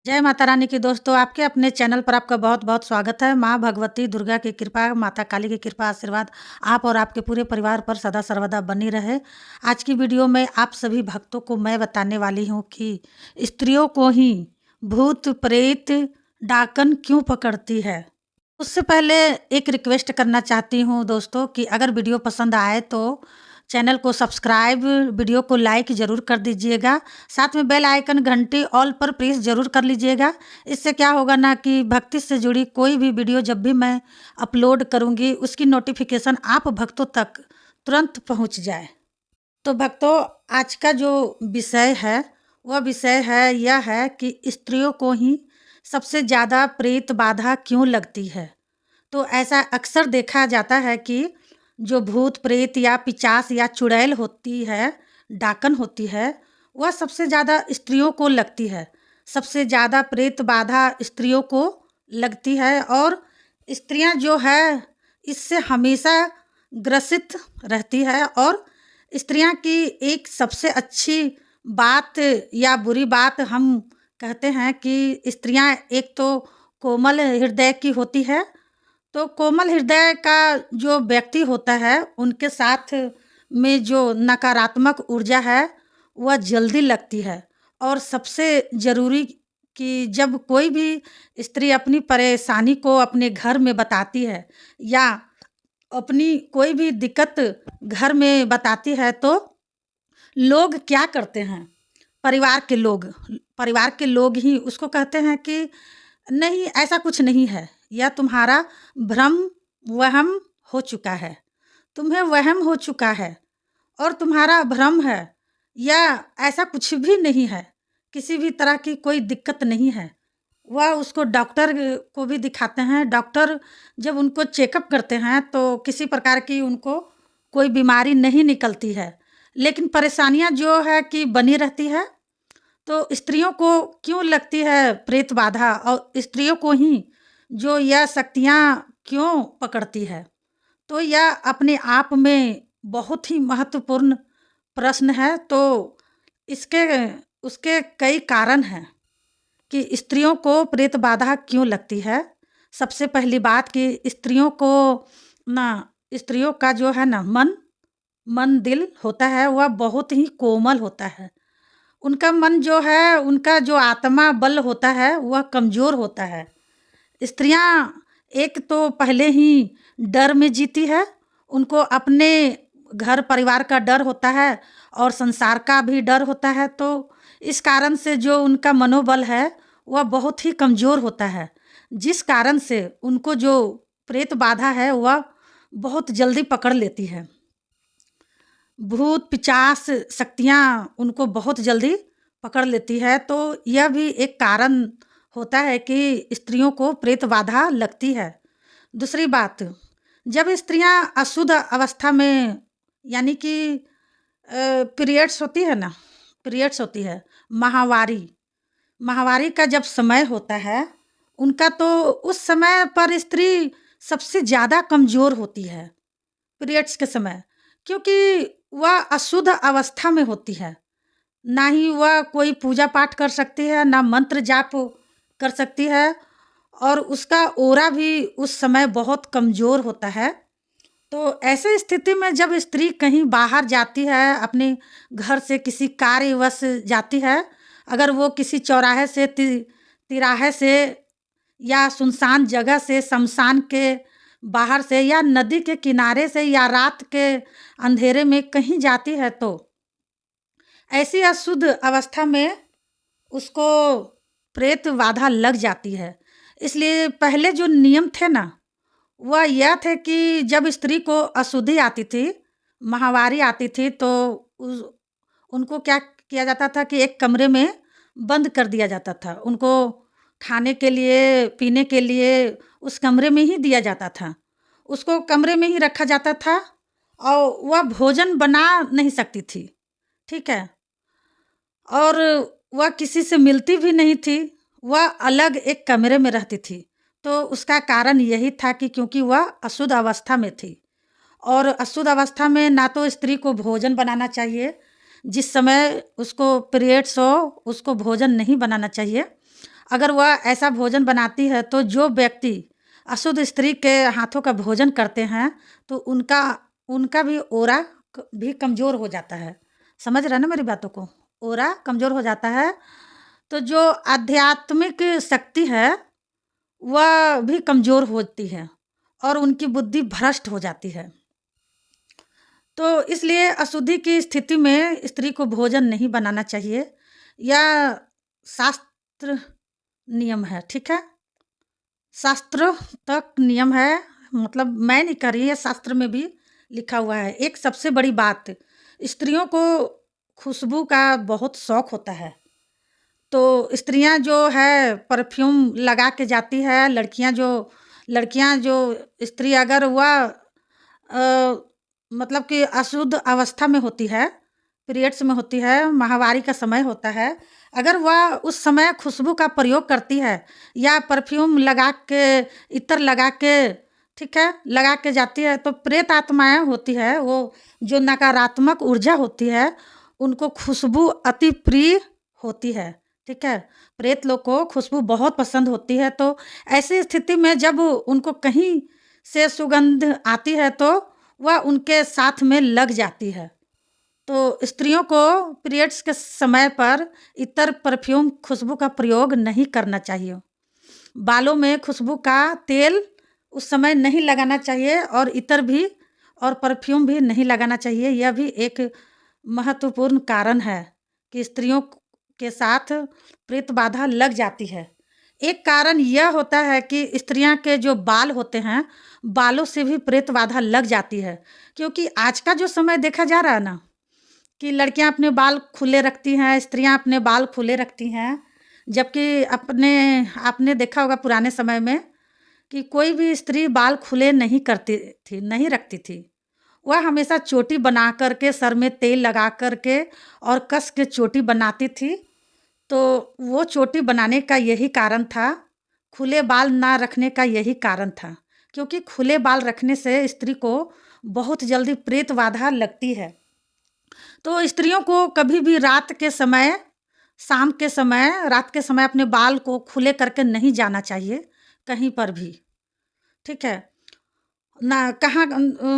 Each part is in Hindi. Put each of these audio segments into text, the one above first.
जय माता रानी की दोस्तों, आपके अपने चैनल पर आपका बहुत-बहुत स्वागत है। माँ भगवती दुर्गा की कृपा, माता काली की कृपा, आशीर्वाद आप और आपके पूरे परिवार पर सदा सर्वदा बनी रहे। आज की वीडियो में आप सभी भक्तों को मैं बताने वाली हूँ कि स्त्रियों को ही भूत, प्रेत, डाकन क्यों पकड़ती है। उससे पहले एक रिक्वेस्ट करना चाहती हूँ दोस्तों कि अगर वीडियो पसंद आए तो चैनल को सब्सक्राइब, वीडियो को लाइक ज़रूर कर दीजिएगा। साथ में बेल आइकन घंटी ऑल पर प्रेस ज़रूर कर लीजिएगा। इससे क्या होगा ना कि भक्ति से जुड़ी कोई भी वीडियो जब भी मैं अपलोड करूँगी उसकी नोटिफिकेशन आप भक्तों तक तुरंत पहुँच जाए। तो भक्तों, आज का जो विषय है वह विषय है यह है कि स्त्रियों को ही सबसे ज़्यादा प्रेत बाधा क्यों लगती है। तो ऐसा अक्सर देखा जाता है कि जो भूत प्रेत या पिशाच या चुड़ैल होती है, डाकन होती है, वह सबसे ज़्यादा स्त्रियों को लगती है। सबसे ज़्यादा प्रेत बाधा स्त्रियों को लगती है और स्त्रियां जो है इससे हमेशा ग्रसित रहती है। और स्त्रियां की एक सबसे अच्छी बात या बुरी बात हम कहते हैं कि स्त्रियां एक तो कोमल हृदय की होती है। तो कोमल हृदय का जो व्यक्ति होता है उनके साथ में जो नकारात्मक ऊर्जा है वह जल्दी लगती है। और सबसे ज़रूरी कि जब कोई भी स्त्री अपनी परेशानी को अपने घर में बताती है या अपनी कोई भी दिक्कत घर में बताती है तो लोग क्या करते हैं, परिवार के लोग ही उसको कहते हैं कि नहीं, ऐसा कुछ नहीं है, या तुम्हारा भ्रम वहम हो चुका है, तुम्हें वहम हो चुका है और तुम्हारा भ्रम है, या ऐसा कुछ भी नहीं है, किसी भी तरह की कोई दिक्कत नहीं है। वह उसको डॉक्टर को भी दिखाते हैं। डॉक्टर जब उनको चेकअप करते हैं तो किसी प्रकार की उनको कोई बीमारी नहीं निकलती है, लेकिन परेशानियां जो है कि बनी रहती है। तो स्त्रियों को क्यों लगती है प्रेत बाधा और स्त्रियों को ही जो यह शक्तियाँ क्यों पकड़ती है, तो यह अपने आप में बहुत ही महत्वपूर्ण प्रश्न है। तो इसके उसके कई कारण हैं कि स्त्रियों को प्रेत बाधा क्यों लगती है। सबसे पहली बात कि स्त्रियों को ना स्त्रियों का जो है ना मन दिल होता है वह बहुत ही कोमल होता है। उनका मन जो है, उनका जो आत्मा बल होता है वह कमज़ोर होता है। स्त्रियां एक तो पहले ही डर में जीती है। उनको अपने घर परिवार का डर होता है और संसार का भी डर होता है। तो इस कारण से जो उनका मनोबल है वह बहुत ही कमज़ोर होता है, जिस कारण से उनको जो प्रेत बाधा है वह बहुत जल्दी पकड़ लेती है। भूत पिशाच शक्तियाँ उनको बहुत जल्दी पकड़ लेती है। तो यह भी एक कारण होता है कि स्त्रियों को प्रेत बाधा लगती है। दूसरी बात, जब स्त्रियां अशुद्ध अवस्था में, यानी कि पीरियड्स होती है ना, पीरियड्स होती है, माहवारी माहवारी का जब समय होता है उनका, तो उस समय पर स्त्री सबसे ज़्यादा कमज़ोर होती है पीरियड्स के समय, क्योंकि वह अशुद्ध अवस्था में होती है। ना ही वह कोई पूजा पाठ कर सकती है, ना मंत्र जाप कर सकती है, और उसका ऑरा भी उस समय बहुत कमज़ोर होता है। तो ऐसे स्थिति में जब स्त्री कहीं बाहर जाती है, अपने घर से किसी कार्यवश जाती है, अगर वो किसी चौराहे से तिराहे से या सुनसान जगह से, शमशान के बाहर से या नदी के किनारे से या रात के अंधेरे में कहीं जाती है, तो ऐसी अशुद्ध अवस्था में उसको प्रेत बाधा लग जाती है। इसलिए पहले जो नियम थे ना वह यह थे कि जब स्त्री को अशुद्धि आती थी, माहवारी आती थी, तो उनको क्या किया जाता था कि एक कमरे में बंद कर दिया जाता था। उनको खाने के लिए, पीने के लिए उस कमरे में ही दिया जाता था। उसको कमरे में ही रखा जाता था और वह भोजन बना नहीं सकती थी, ठीक है। और वह किसी से मिलती भी नहीं थी, वह अलग एक कमरे में रहती थी। तो उसका कारण यही था कि क्योंकि वह अशुद्ध अवस्था में थी, और अशुद्ध अवस्था में ना तो स्त्री को भोजन बनाना चाहिए, जिस समय उसको पीरियड्स हो उसको भोजन नहीं बनाना चाहिए। अगर वह ऐसा भोजन बनाती है तो जो व्यक्ति अशुद्ध स्त्री के हाथों का भोजन करते हैं तो उनका उनका भी ओरा भी कमज़ोर हो जाता है। समझ रहे हैं ना मेरी बातों को? ओरा कमज़ोर हो जाता है, तो जो आध्यात्मिक शक्ति है वह भी कमज़ोर होती है और उनकी बुद्धि भ्रष्ट हो जाती है। तो इसलिए अशुद्धि की स्थिति में स्त्री को भोजन नहीं बनाना चाहिए। यह शास्त्र नियम है, ठीक है? शास्त्र तक नियम है, मतलब मैं नहीं कर रही, है शास्त्र में भी लिखा हुआ है। एक सबसे बड़ी बात, स्त्रियों को खुशबू का बहुत शौक होता है। तो स्त्रियां जो है परफ्यूम लगा के जाती है, लड़कियां जो स्त्री अगर वह मतलब कि अशुद्ध अवस्था में होती है, पीरियड्स में होती है, माहवारी का समय होता है, अगर वह उस समय खुशबू का प्रयोग करती है या परफ्यूम लगा के, इत्र लगा के, ठीक है, लगा के जाती है, तो प्रेत आत्माएं होती है, वो जो नकारात्मक ऊर्जा होती है उनको खुशबू अति प्रिय होती है, ठीक है। प्रेत लोग को खुशबू बहुत पसंद होती है। तो ऐसी स्थिति में जब उनको कहीं से सुगंध आती है तो वह उनके साथ में लग जाती है। तो स्त्रियों को पीरियड्स के समय पर इतर परफ्यूम खुशबू का प्रयोग नहीं करना चाहिए। बालों में खुशबू का तेल उस समय नहीं लगाना चाहिए और इतर भी और परफ्यूम भी नहीं लगाना चाहिए। यह भी एक महत्वपूर्ण कारण है कि स्त्रियों के साथ प्रेत बाधा लग जाती है। एक कारण यह होता है कि स्त्रियां के जो बाल होते हैं, बालों से भी प्रेत बाधा लग जाती है। क्योंकि आज का जो समय देखा जा रहा है ना, कि लड़कियां अपने बाल खुले रखती हैं, स्त्रियां अपने बाल खुले रखती हैं, जबकि आपने देखा होगा पुराने समय में कि कोई भी स्त्री बाल खुले नहीं करती थी, नहीं रखती थी। वह हमेशा चोटी बना करके, सर में तेल लगा करके और कस के चोटी बनाती थी। तो वो चोटी बनाने का यही कारण था, खुले बाल ना रखने का यही कारण था, क्योंकि खुले बाल रखने से स्त्री को बहुत जल्दी प्रेत बाधा लगती है। तो स्त्रियों को कभी भी रात के समय, शाम के समय, रात के समय अपने बाल को खुले करके नहीं जाना चाहिए कहीं पर भी, ठीक है ना। कहाँ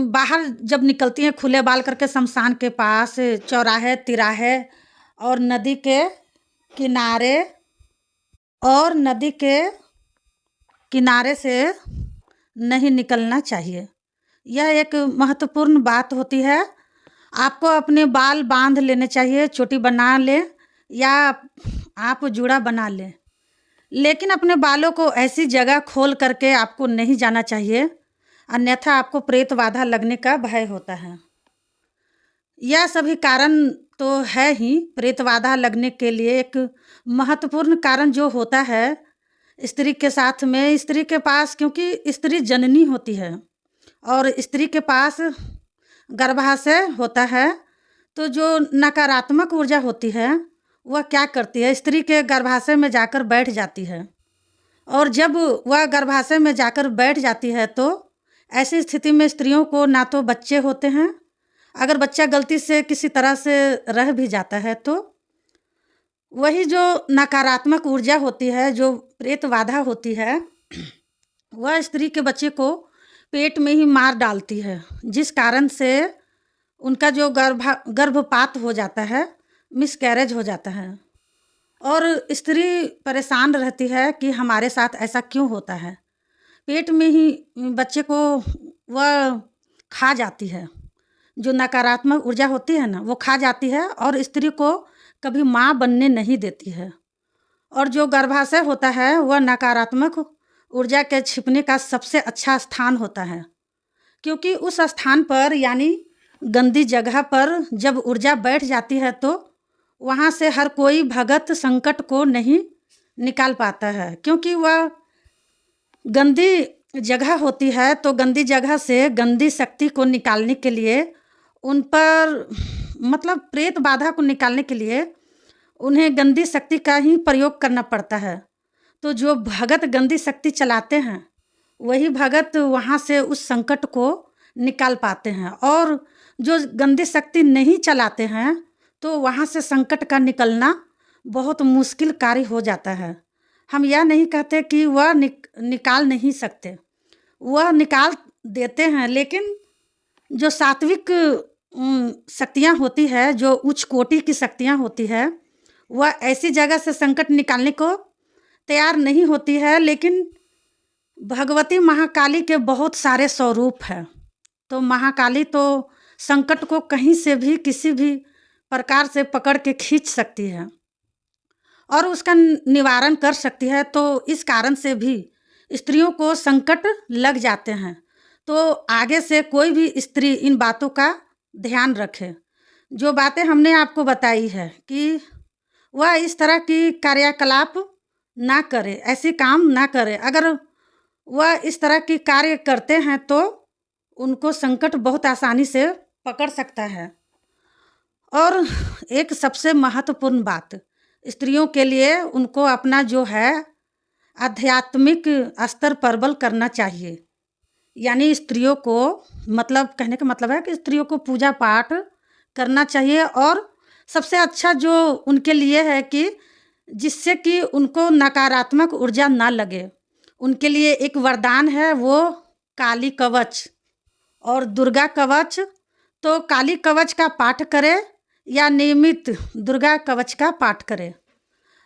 बाहर जब निकलती हैं खुले बाल करके, शमशान के पास, चौराहे, तिराहे और नदी के किनारे, और नदी के किनारे से नहीं निकलना चाहिए। यह एक महत्वपूर्ण बात होती है। आपको अपने बाल बांध लेने चाहिए, चोटी बना लें या आप जूड़ा बना लें, लेकिन अपने बालों को ऐसी जगह खोल करके आपको नहीं जाना चाहिए, अन्यथा आपको प्रेत बाधा लगने का भय होता है। यह सभी कारण तो है ही। प्रेत बाधा लगने के लिए एक महत्वपूर्ण कारण जो होता है स्त्री के साथ में, स्त्री के पास, क्योंकि स्त्री जननी होती है और स्त्री के पास गर्भाशय होता है, तो जो नकारात्मक ऊर्जा होती है वह क्या करती है, स्त्री के गर्भाशय में जाकर बैठ जाती है। और जब वह गर्भाशय में जाकर बैठ जाती है तो ऐसी स्थिति में स्त्रियों को ना तो बच्चे होते हैं, अगर बच्चा गलती से किसी तरह से रह भी जाता है तो वही जो नकारात्मक ऊर्जा होती है, जो प्रेत बाधा होती है, वह स्त्री के बच्चे को पेट में ही मार डालती है, जिस कारण से उनका जो गर्भपात हो जाता है, मिसकैरेज हो जाता है। और स्त्री परेशान रहती है कि हमारे साथ ऐसा क्यों होता है। पेट में ही बच्चे को वह खा जाती है, जो नकारात्मक ऊर्जा होती है ना, वो खा जाती है और स्त्री को कभी माँ बनने नहीं देती है। और जो गर्भाशय होता है वह नकारात्मक ऊर्जा के छिपने का सबसे अच्छा स्थान होता है, क्योंकि उस स्थान पर यानी गंदी जगह पर जब ऊर्जा बैठ जाती है तो वहाँ से हर कोई भगत संकट को नहीं निकाल पाता है, क्योंकि वह गंदी जगह होती है। तो गंदी जगह से गंदी शक्ति को निकालने के लिए, उन पर मतलब प्रेत बाधा को निकालने के लिए उन्हें गंदी शक्ति का ही प्रयोग करना पड़ता है। तो जो भगत गंदी शक्ति चलाते हैं वही भगत वहाँ से उस संकट को निकाल पाते हैं, और जो गंदी शक्ति नहीं चलाते हैं तो वहाँ से संकट का निकलना बहुत मुश्किल कार्य हो जाता है। हम यह नहीं कहते कि वह निकाल नहीं सकते, वह निकाल देते हैं, लेकिन जो सात्विक शक्तियाँ होती है, जो उच्च कोटि की शक्तियाँ होती है, वह ऐसी जगह से संकट निकालने को तैयार नहीं होती है। लेकिन भगवती महाकाली के बहुत सारे स्वरूप हैं, तो महाकाली तो संकट को कहीं से भी किसी भी प्रकार से पकड़ के खींच सकती है और उसका निवारण कर सकती है। तो इस कारण से भी स्त्रियों को संकट लग जाते हैं। तो आगे से कोई भी स्त्री इन बातों का ध्यान रखे। जो बातें हमने आपको बताई है कि वह इस तरह की कार्यकलाप ना करे, ऐसी काम ना करे। अगर वह इस तरह की कार्य करते हैं तो उनको संकट बहुत आसानी से पकड़ सकता है। और एक सबसे महत्वपूर्ण बात स्त्रियों के लिए, उनको अपना जो है आध्यात्मिक स्तर प्रबल करना चाहिए। यानी स्त्रियों को, मतलब कहने का मतलब है कि स्त्रियों को पूजा पाठ करना चाहिए। और सबसे अच्छा जो उनके लिए है कि जिससे कि उनको नकारात्मक ऊर्जा ना लगे, उनके लिए एक वरदान है, वो काली कवच और दुर्गा कवच। तो काली कवच का पाठ करें या नियमित दुर्गा कवच का पाठ करें।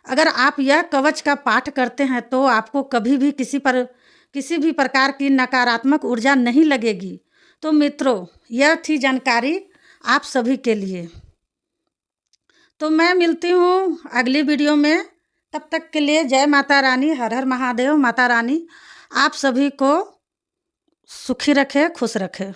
अगर आप यह कवच का पाठ करते हैं तो आपको कभी भी किसी भी प्रकार की नकारात्मक ऊर्जा नहीं लगेगी। तो मित्रों, यह थी जानकारी आप सभी के लिए। तो मैं मिलती हूँ अगली वीडियो में। तब तक के लिए जय माता रानी, हर हर महादेव। माता रानी आप सभी को सुखी रखे, खुश रखे।